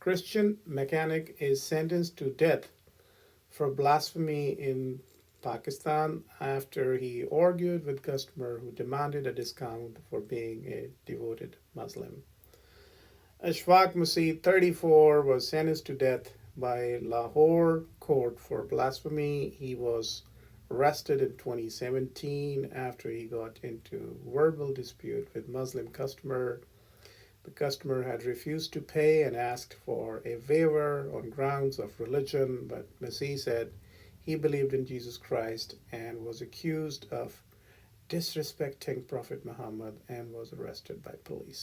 Christian mechanic is sentenced to death for blasphemy in Pakistan after he argued with customer who demanded a discount for being a devoted Muslim. Ashfaq Masih, 34, was sentenced to death by Lahore court for blasphemy. He was arrested in 2017 after he got into verbal dispute with Muslim customer. The customer had refused to pay and asked for a waiver on grounds of religion, but Masih said he believed in Jesus Christ and was accused of disrespecting Prophet Muhammad and was arrested by police.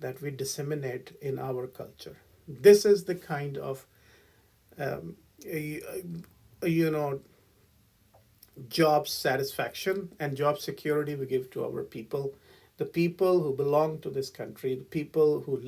that we disseminate in our culture. This is the kind of um, you know job satisfaction and job security we give to our people, the people who belong to this country, the people who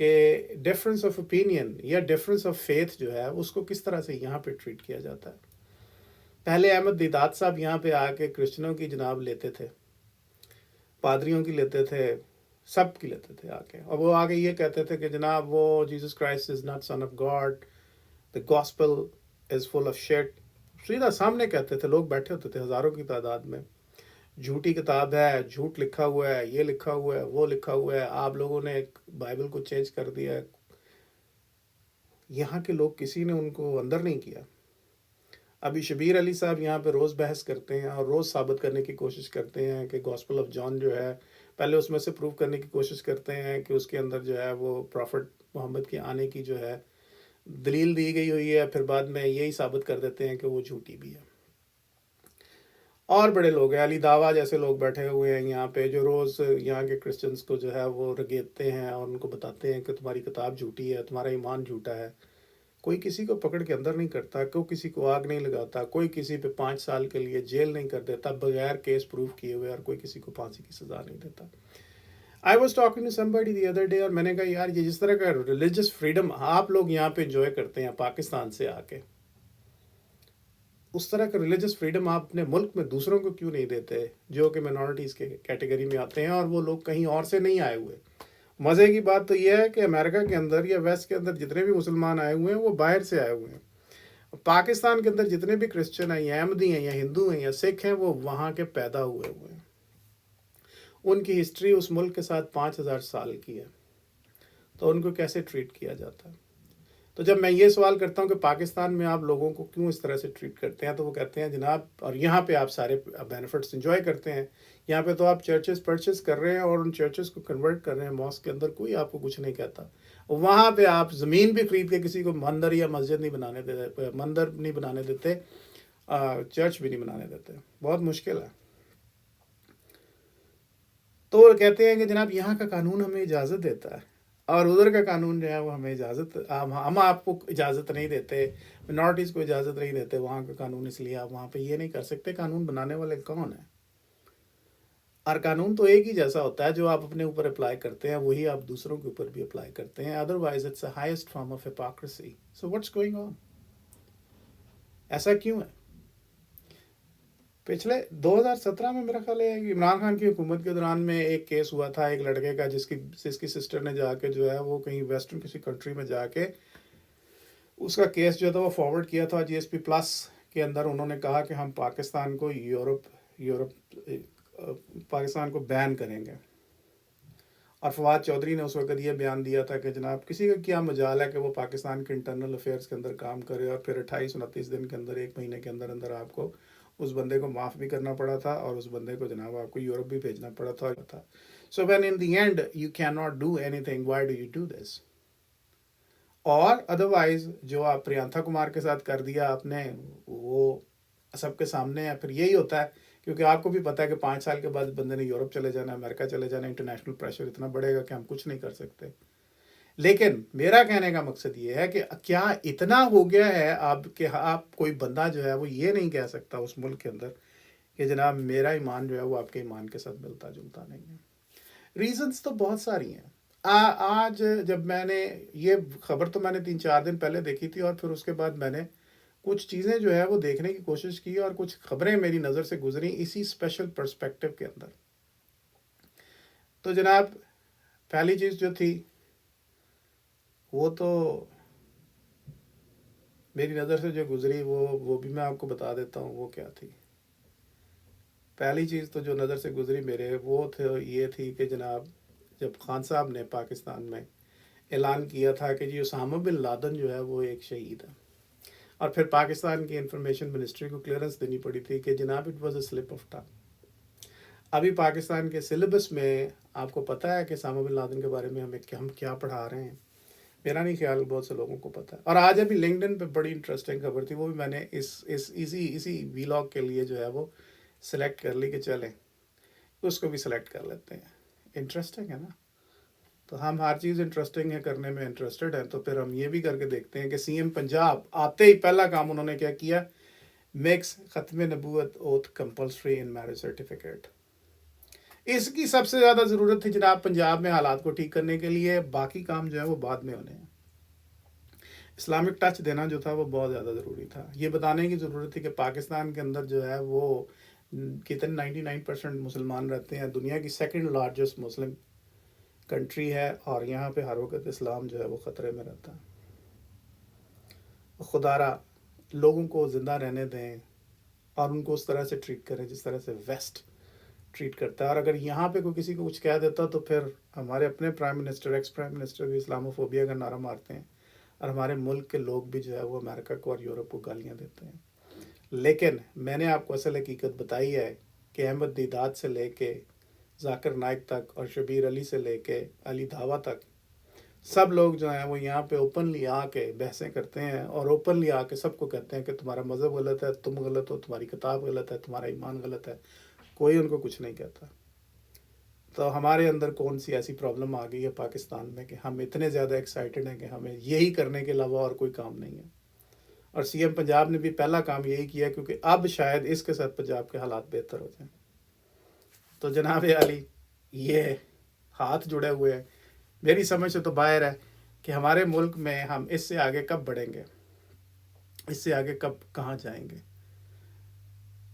کہ difference of opinion یا difference of faith جو ہے اس کو کس طرح سے یہاں پہ ٹریٹ کیا جاتا ہے. پہلے احمد دیدات صاحب یہاں پہ آ کے کرسچنوں کی جناب لیتے تھے, پادریوں کی لیتے تھے, سب کی لیتے تھے آ کے, اور وہ آگے یہ کہتے تھے کہ جناب وہ Jesus Christ is not son of God, the gospel is full of shit. سیدھا سامنے کہتے تھے, لوگ بیٹھے ہوتے تھے ہزاروں کی تعداد میں. جھوٹی کتاب ہے, جھوٹ لکھا ہوا ہے, یہ لکھا ہوا ہے, وہ لکھا ہوا ہے, آپ لوگوں نے بائبل کو چینج کر دیا ہے. یہاں کے لوگ کسی نے ان کو اندر نہیں کیا. ابھی شبیر علی صاحب یہاں پہ روز بحث کرتے ہیں اور روز ثابت کرنے کی کوشش کرتے ہیں کہ گاسپل آف جان جو ہے, پہلے اس میں سے پروف کرنے کی کوشش کرتے ہیں کہ اس کے اندر جو ہے وہ پروفٹ محمد کے آنے کی جو ہے دلیل دی گئی ہوئی ہے, پھر بعد میں یہی ثابت کر دیتے ہیں کہ وہ جھوٹی بھی ہے. اور بڑے لوگ ہیں, علی دعویٰ جیسے لوگ بیٹھے ہوئے ہیں یہاں پہ, جو روز یہاں کے کرسچنس کو جو ہے وہ رگیتے ہیں اور ان کو بتاتے ہیں کہ تمہاری کتاب جھوٹی ہے, تمہارا ایمان جھوٹا ہے. کوئی کسی کو پکڑ کے اندر نہیں کرتا, کوئی کسی کو آگ نہیں لگاتا, کوئی کسی پہ 5 سال کے لیے جیل نہیں کر دیتا بغیر کیس پروف کیے ہوئے, اور کوئی کسی کو پھانسی کی سزا نہیں دیتا. I was talking to somebody the other day, اور میں نے کہا یار یہ جس طرح کا ریلیجس فریڈم آپ لوگ یہاں پہ انجوائے کرتے ہیں پاکستان سے آ کے, اس طرح کا ریلیجس فریڈم آپ اپنے ملک میں دوسروں کو کیوں نہیں دیتے جو کہ منورٹیز کے کیٹیگری میں آتے ہیں, اور وہ لوگ کہیں اور سے نہیں آئے ہوئے. مزے کی بات تو یہ ہے کہ امریکہ کے اندر یا ویسٹ کے اندر جتنے بھی مسلمان آئے ہوئے ہیں وہ باہر سے آئے ہوئے ہیں. پاکستان کے اندر جتنے بھی کرسچن ہیں یا احمدی ہیں یا ہندو ہیں یا سکھ ہیں, وہ وہاں کے پیدا ہوئے ہوئے ہیں. ان کی ہسٹری اس ملک کے ساتھ 5000 سال کی ہے, تو ان کو کیسے ٹریٹ کیا جاتا ہے؟ تو جب میں یہ سوال کرتا ہوں کہ پاکستان میں آپ لوگوں کو کیوں اس طرح سے ٹریٹ کرتے ہیں, تو وہ کہتے ہیں جناب, اور یہاں پہ آپ سارے بینیفٹس انجوائے کرتے ہیں, یہاں پہ تو آپ چرچز پرچیز کر رہے ہیں اور ان چرچز کو کنورٹ کر رہے ہیں ماسک کے اندر, کوئی آپ کو کچھ نہیں کہتا. وہاں پہ آپ زمین بھی خرید کے کسی کو مندر یا مسجد نہیں بنانے دیتے, مندر نہیں بنانے دیتے, چرچ بھی نہیں بنانے دیتے. بہت مشکل ہے. تو وہ کہتے ہیں کہ جناب یہاں کا قانون ہمیں اجازت دیتا ہے, اور ادھر کا قانون جو ہے وہ ہمیں اجازت, ہم آپ کو اجازت نہیں دیتے, منارٹیز کو اجازت نہیں دیتے وہاں کا قانون, اس لیے آپ وہاں پہ یہ نہیں کر سکتے. قانون بنانے والے کون ہیں؟ اور قانون تو ایک ہی جیسا ہوتا ہے, جو آپ اپنے اوپر اپلائی کرتے ہیں وہی آپ دوسروں کے اوپر بھی اپلائی کرتے ہیں. Otherwise it's a highest form of hypocrisy. So what's going on? ایسا کیوں ہے؟ پچھلے 2017 میں میرا خیال ہے عمران خان کی حکومت کے دوران میں ایک کیس ہوا تھا ایک لڑکے کا, جس کی سسٹر نے جا کے جو ہے وہ کہیں ویسٹرن کسی کنٹری میں جا کے اس کا کیس جو تھا وہ فارورڈ کیا تھا GSP پلس کے اندر. انہوں نے کہا کہ ہم پاکستان کو پاکستان کو بین کریں گے, اور فواد چودھری نے اس وقت یہ بیان دیا تھا کہ جناب کسی کا کیا مجال ہے کہ وہ پاکستان کے انٹرنل افیئرس کے اندر کام کرے, اور پھر 28-29 دن کے اندر, 1 مہینے کے اندر اندر آپ کو اس بندے کو معاف بھی کرنا پڑا تھا, اور اس بندے کو جناب آپ کو یورپ بھی بھیجنا پڑا تھا. So when in the end you can not do any thing, why do you do this? اور ادروائز جو آپ پریانتھا کمار کے ساتھ کر دیا آپ نے, وہ سب کے سامنے ہے. پھر یہی ہوتا ہے, کیونکہ آپ کو بھی پتا ہے کہ 5 سال کے بعد بندے نے یورپ چلے جانا, امریکہ چلے جانا, انٹرنیشنل پریشر اتنا بڑھے گا کہ ہم کچھ نہیں کر سکتے. لیکن میرا کہنے کا مقصد یہ ہے کہ کیا اتنا ہو گیا ہے اب کہ آپ کوئی بندہ جو ہے وہ یہ نہیں کہہ سکتا اس ملک کے اندر کہ جناب میرا ایمان جو ہے وہ آپ کے ایمان کے ساتھ ملتا جلتا نہیں ہے. ریزنس تو بہت ساری ہیں. آج جب میں نے یہ خبر تو میں نے 3-4 دن پہلے دیکھی تھی, اور پھر اس کے بعد میں نے کچھ چیزیں جو ہے وہ دیکھنے کی کوشش کی, اور کچھ خبریں میری نظر سے گزری اسی اسپیشل پرسپیکٹو کے اندر. تو جناب پہلی چیز جو تھی وہ تو میری نظر سے جو گزری وہ بھی میں آپ کو بتا دیتا ہوں وہ کیا تھی. پہلی چیز تو جو نظر سے گزری میرے وہ یہ تھی کہ جناب جب خان صاحب نے پاکستان میں اعلان کیا تھا کہ جی اسامہ بن لادن جو ہے وہ ایک شہید ہے, اور پھر پاکستان کی انفارمیشن منسٹری کو کلیئرنس دینی پڑی تھی کہ جناب it was a slip of tongue. ابھی پاکستان کے سلیبس میں آپ کو پتہ ہے کہ اسامہ بن لادن کے بارے میں ہم کیا پڑھا رہے ہیں؟ میرا نہیں خیال بہت سے لوگوں کو پتہ ہے. اور آج ابھی لنکڈن پہ بڑی انٹرسٹنگ خبر تھی, وہ بھی میں نے اسی ویلاگ کے لیے جو ہے وہ سلیکٹ کر لی کہ چلیں اس کو بھی سلیکٹ کر لیتے ہیں. انٹرسٹنگ ہے نا, تو ہم ہر چیز انٹرسٹنگ ہے کرنے میں انٹرسٹڈ ہیں, تو پھر ہم یہ بھی کر کے دیکھتے ہیں کہ CM پنجاب آتے ہی پہلا کام انہوں نے کیا کیا, میکس ختم نبوت oath compulsory in marriage certificate. اس کی سب سے زیادہ ضرورت تھی جناب پنجاب میں حالات کو ٹھیک کرنے کے لیے، باقی کام جو ہے وہ بعد میں ہونے ہیں۔ اسلامک ٹچ دینا جو تھا وہ بہت زیادہ ضروری تھا، یہ بتانے کی ضرورت تھی کہ پاکستان کے اندر جو ہے وہ کتنے 99% مسلمان رہتے ہیں، دنیا کی سیکنڈ لارجسٹ مسلم کنٹری ہے، اور یہاں پہ ہر وقت اسلام جو ہے وہ خطرے میں رہتا ہے۔ خدا را لوگوں کو زندہ رہنے دیں اور ان کو اس طرح سے ٹریٹ کریں جس طرح سے ویسٹ ٹریٹ کرتا ہے، اور اگر یہاں پہ کوئی کسی کو کچھ کہہ دیتا تو پھر ہمارے اپنے prime minister, ex prime minister بھی اسلاموفوبیا کا نعرہ مارتے ہیں، اور ہمارے ملک کے لوگ بھی جو ہے وہ امریکہ کو اور یورپ کو گالیاں دیتے ہیں۔ لیکن میں نے آپ کو اصل حقیقت بتائی ہے کہ احمد دیدات سے لے کے ذاکر نائک تک اور شبیر علی سے لے کے علی دھاوا تک سب لوگ جو ہیں وہ یہاں پہ اوپنلی آ کے بحثیں کرتے ہیں، اور اوپنلی آ کے سب کو کہتے ہیں کہ تمہارا مذہب غلط ہے، تم غلط ہو، تمہاری کتاب غلط ہے، تمہارا ایمان غلط ہے، کوئی ان کو کچھ نہیں کہتا۔ تو ہمارے اندر کون سی ایسی پرابلم آ گئی ہے پاکستان میں کہ ہم اتنے زیادہ ایکسائٹڈ ہیں کہ ہمیں یہی کرنے کے علاوہ اور کوئی کام نہیں ہے، اور سی ایم پنجاب نے بھی پہلا کام یہی کیا کیونکہ اب شاید اس کے ساتھ پنجاب کے حالات بہتر ہو جائیں۔ تو جناب علی یہ ہاتھ جڑے ہوئے ہیں، میری سمجھ سے تو باہر ہے کہ ہمارے ملک میں ہم اس سے آگے کب بڑھیں گے، اس سے آگے کب کہاں جائیں گے۔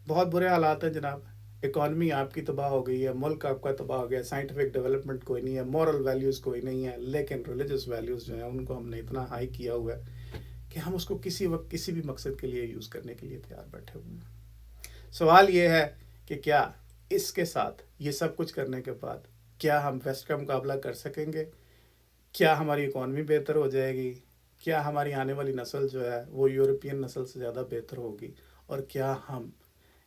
بہت برے حالات ہیں جناب، اکانومی آپ کی تباہ ہو گئی ہے، ملک آپ کا تباہ ہو گیا، سائنٹیفک ڈیولپمنٹ کوئی نہیں ہے، مورل ویلیوز کوئی نہیں ہے، لیکن ریلیجس ویلیوز جو ہیں ان کو ہم نے اتنا ہائی کیا ہوا ہے کہ ہم اس کو کسی وقت کسی بھی مقصد کے لیے یوز کرنے کے لیے تیار بیٹھے ہوئے ہیں۔ سوال یہ ہے کہ کیا اس کے ساتھ یہ سب کچھ کرنے کے بعد کیا ہم ویسٹ کا مقابلہ کر سکیں گے؟ کیا ہماری اکانومی بہتر ہو جائے گی؟ کیا ہماری آنے والی نسل جو ہے وہ یورپین نسل سے زیادہ بہتر ہوگی؟ اور کیا ہم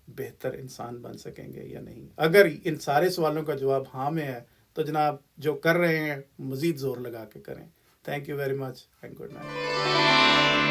بہتر انسان بن سکیں گے یا نہیں؟ اگر ان سارے سوالوں کا جواب ہاں میں ہے تو جناب جو کر رہے ہیں مزید زور لگا کے کریں۔ Thank you very much and good night.